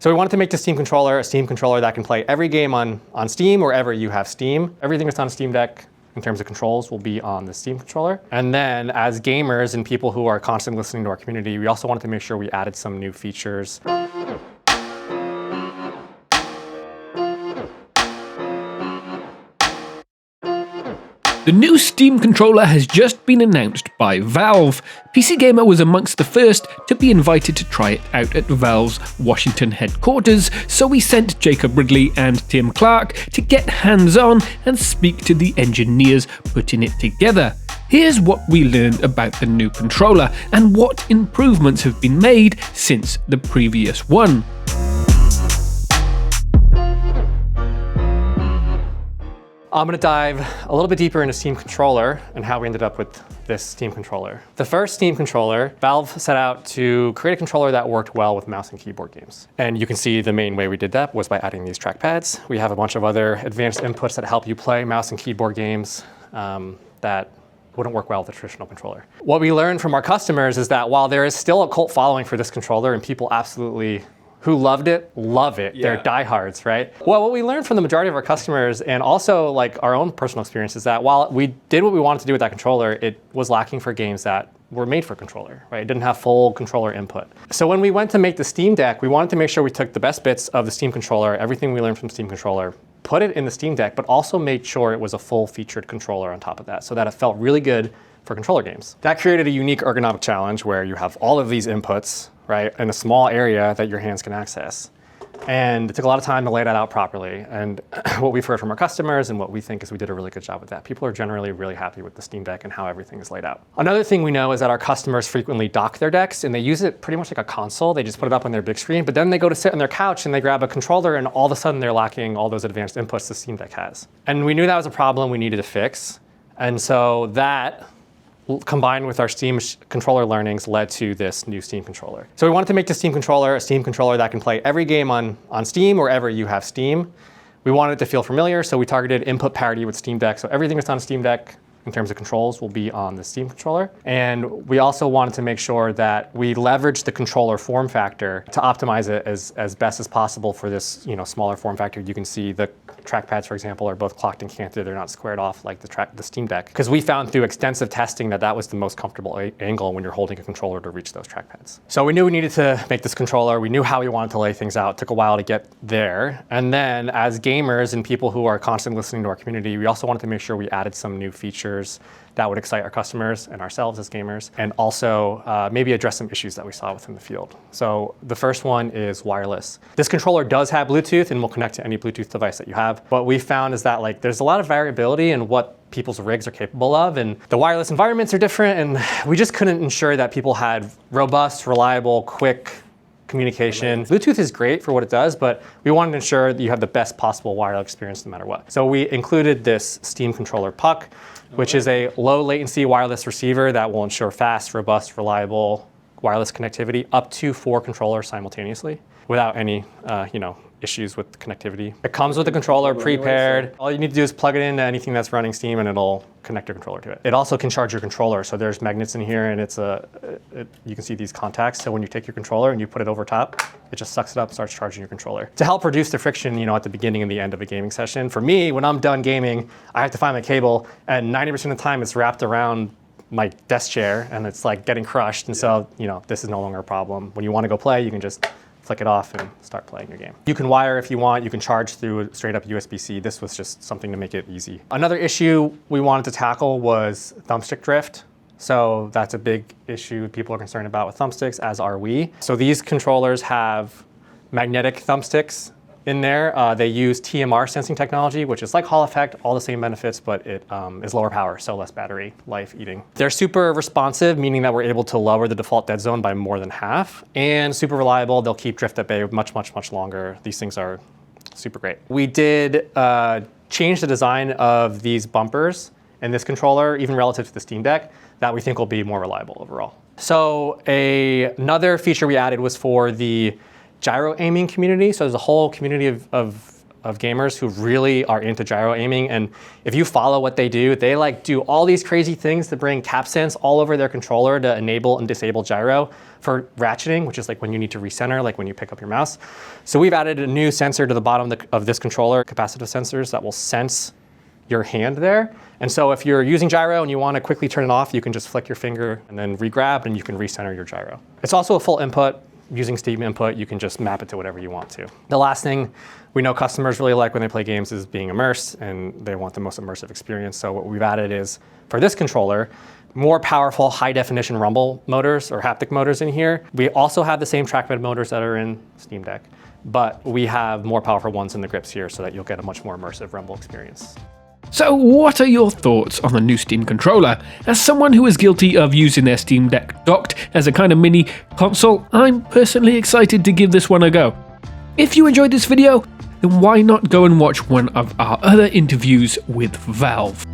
So we wanted to make the Steam controller a Steam controller that can play every game on Steam wherever you have Steam. Everything that's on Steam Deck in terms of controls will be on the Steam controller. And then as gamers and people who are constantly listening to our community, we also wanted to make sure we added some new features. The new Steam controller has just been announced by Valve. PC Gamer was amongst the first to be invited to try it out at Valve's Washington headquarters, so we sent Jacob Ridley and Tim Clark to get hands-on and speak to the engineers putting it together. Here's what we learned about the new controller and what improvements have been made since the previous one. I'm going to dive a little bit deeper into Steam controller and how we ended up with this Steam controller. The first Steam controller, Valve set out to create a controller that worked well with mouse and keyboard games. And you can see the main way we did that was by adding these trackpads. We have a bunch of other advanced inputs that help you play mouse and keyboard games that wouldn't work well with a traditional controller. What we learned from our customers is that while there is still a cult following for this controller and people absolutely who loved it, love it. Yeah. They're diehards, right? Well, what we learned from the majority of our customers and also like our own personal experience is that while we did what we wanted to do with that controller, it was lacking for games that were made for controller, right? It didn't have full controller input. So when we went to make the Steam Deck, we wanted to make sure we took the best bits of the Steam controller, everything we learned from Steam controller, put it in the Steam Deck, but also made sure it was a full featured controller on top of that so that it felt really good for controller games. That created a unique ergonomic challenge where you have all of these inputs, right, in a small area that your hands can access. And it took a lot of time to lay that out properly. And what we've heard from our customers and what we think is we did a really good job with that. People are generally really happy with the Steam Deck and how everything is laid out. Another thing we know is that our customers frequently dock their decks and they use it pretty much like a console. They just put it up on their big screen, but then they go to sit on their couch and they grab a controller and all of a sudden they're lacking all those advanced inputs the Steam Deck has. And we knew that was a problem we needed to fix. And so that, combined with our Steam controller learnings, led to this new Steam controller. So we wanted to make the Steam controller a Steam controller that can play every game on Steam wherever you have Steam. We wanted it to feel familiar, so we targeted input parity with Steam Deck. So everything that's on Steam Deck in terms of controls will be on the Steam controller. And we also wanted to make sure that we leverage the controller form factor to optimize it as best as possible for this smaller form factor. You can see the trackpads, for example, are both clocked and canted. They're not squared off like the Steam Deck. Because we found through extensive testing that was the most comfortable angle when you're holding a controller to reach those trackpads. So we knew we needed to make this controller. We knew how we wanted to lay things out. It took a while to get there. And then as gamers and people who are constantly listening to our community, we also wanted to make sure we added some new features that would excite our customers and ourselves as gamers, and also maybe address some issues that we saw within the field. So the first one is wireless. This controller does have Bluetooth and will connect to any Bluetooth device that you have. What we found is that there's a lot of variability in what people's rigs are capable of, and the wireless environments are different, and we just couldn't ensure that people had robust, reliable, quick communication. Bluetooth is great for what it does, but we wanted to ensure that you have the best possible wireless experience no matter what. So we included this Steam controller puck, which is a low latency wireless receiver that will ensure fast, robust, reliable wireless connectivity up to 4 controllers simultaneously without any issues with connectivity. It comes with the controller pre-paired. All you need to do is plug it into anything that's running Steam and it'll connect your controller to it. It also can charge your controller. So there's magnets in here and you can see these contacts. So when you take your controller and you put it over top, it just sucks it up and starts charging your controller. To help reduce the friction, at the beginning and the end of a gaming session. For me, when I'm done gaming, I have to find my cable, and 90% of the time it's wrapped around my desk chair and it's like getting crushed. And so, this is no longer a problem. When you want to go play, you can just flick it off and start playing your game. You can wire if you want, you can charge through a straight up USB-C. This was just something to make it easy. Another issue we wanted to tackle was thumbstick drift. So that's a big issue people are concerned about with thumbsticks, as are we. So these controllers have magnetic thumbsticks in there. They use TMR sensing technology, which is like Hall effect, all the same benefits, but it is lower power, so less battery life eating. They're super responsive, meaning that we're able to lower the default dead zone by more than half, and super reliable. They'll keep drift at bay much, much, much longer. These things are super great. We did change the design of these bumpers in this controller, even relative to the Steam Deck, that we think will be more reliable overall. So another feature we added was for the gyro aiming community. So there's a whole community of of gamers who really are into gyro aiming. And if you follow what they do do all these crazy things to bring capsense all over their controller to enable and disable gyro for ratcheting, which is like when you need to recenter, like when you pick up your mouse. So we've added a new sensor to the bottom of this controller, capacitive sensors that will sense your hand there. And so if you're using gyro and you want to quickly turn it off, you can just flick your finger and then re-grab and you can recenter your gyro. It's also a full input. Using Steam input, you can just map it to whatever you want to. The last thing we know customers really like when they play games is being immersed, and they want the most immersive experience. So what we've added is, for this controller, more powerful high definition rumble motors or haptic motors in here. We also have the same trackpad motors that are in Steam Deck, but we have more powerful ones in the grips here so that you'll get a much more immersive rumble experience. So what are your thoughts on the new Steam controller? As someone who is guilty of using their Steam Deck docked as a kind of mini console, I'm personally excited to give this one a go. If you enjoyed this video, then why not go and watch one of our other interviews with Valve?